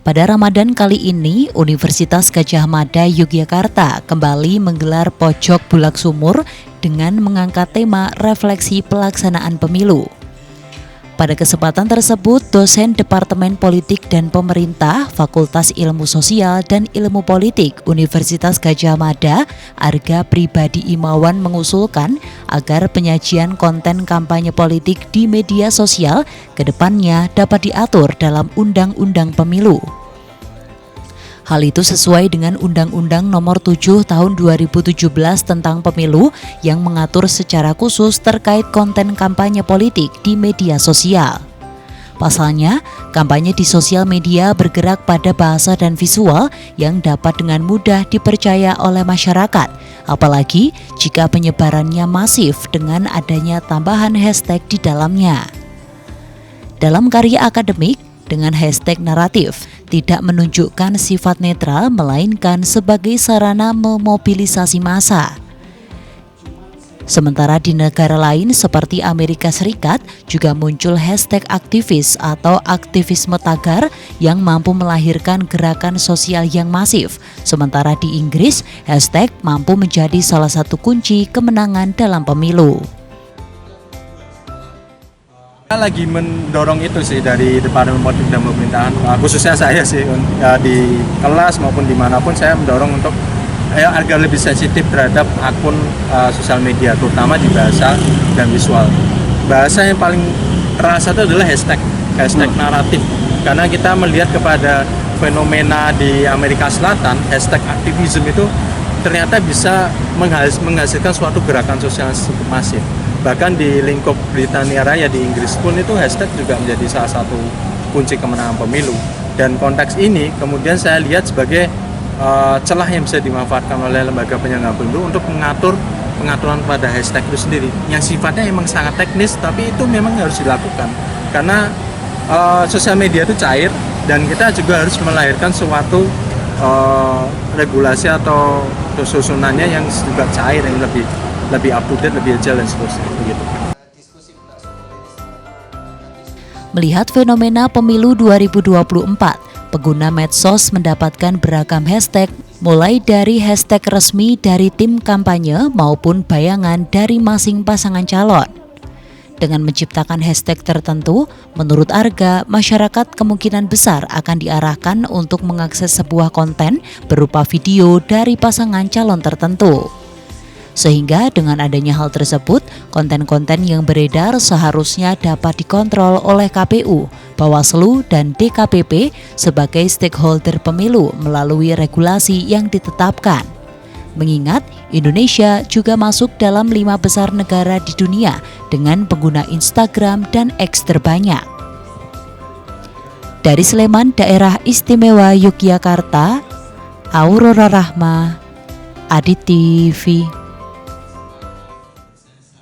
Pada Ramadan kali ini, Universitas Gadjah Mada Yogyakarta kembali menggelar Pojok Bulak Sumur dengan mengangkat tema refleksi pelaksanaan pemilu. Pada kesempatan tersebut, dosen Departemen Politik dan Pemerintah Fakultas Ilmu Sosial dan Ilmu Politik Universitas Gadjah Mada, Arga Pribadi Imawan mengusulkan agar penyajian konten kampanye politik di media sosial kedepannya dapat diatur dalam Undang-Undang Pemilu. Hal itu sesuai dengan Undang-Undang Nomor 7 Tahun 2017 tentang Pemilu yang mengatur secara khusus terkait konten kampanye politik di media sosial. Pasalnya, kampanye di sosial media bergerak pada bahasa dan visual yang dapat dengan mudah dipercaya oleh masyarakat, apalagi jika penyebarannya masif dengan adanya tambahan hashtag di dalamnya. Dalam karya akademik, dengan hashtag naratif, tidak menunjukkan sifat netral melainkan sebagai sarana memobilisasi massa. Sementara di negara lain seperti Amerika Serikat juga muncul hashtag aktivis atau aktivisme tagar yang mampu melahirkan gerakan sosial yang masif. Sementara di Inggris, hashtag mampu menjadi salah satu kunci kemenangan dalam pemilu. Kita lagi mendorong itu sih dari Departemen Politik dan Pemerintahan, khususnya saya sih di kelas maupun dimanapun saya mendorong untuk agar lebih sensitif terhadap akun sosial media, terutama di bahasa dan visual. Bahasa yang paling terasa itu adalah hashtag naratif, karena kita melihat kepada fenomena di Amerika Selatan, hashtag aktivisme itu ternyata bisa menghasilkan suatu gerakan sosial yang cukup masif. Bahkan di lingkup Britania Raya di Inggris pun itu hashtag juga menjadi salah satu kunci kemenangan pemilu. Dan konteks ini kemudian saya lihat sebagai celah yang bisa dimanfaatkan oleh lembaga penyelenggara pemilu untuk pengaturan pada hashtag itu sendiri, yang sifatnya memang sangat teknis, tapi itu memang harus dilakukan karena sosial media itu cair dan kita juga harus melahirkan suatu regulasi atau susunannya yang juga cair, yang lebih up to date, lebih agile dan seterusnya begitu. Melihat fenomena pemilu 2024, pengguna medsos mendapatkan beragam hashtag, mulai dari hashtag resmi dari tim kampanye maupun bayangan dari masing pasangan calon. Dengan menciptakan hashtag tertentu, menurut Arga, masyarakat kemungkinan besar akan diarahkan untuk mengakses sebuah konten berupa video dari pasangan calon tertentu. Sehingga dengan adanya hal tersebut, konten-konten yang beredar seharusnya dapat dikontrol oleh KPU, Bawaslu, dan DKPP sebagai stakeholder pemilu melalui regulasi yang ditetapkan. Mengingat Indonesia juga masuk dalam 5 besar negara di dunia dengan pengguna Instagram dan X terbanyak. Dari Sleman, Daerah Istimewa Yogyakarta, Aurora Rahma, Adi TV.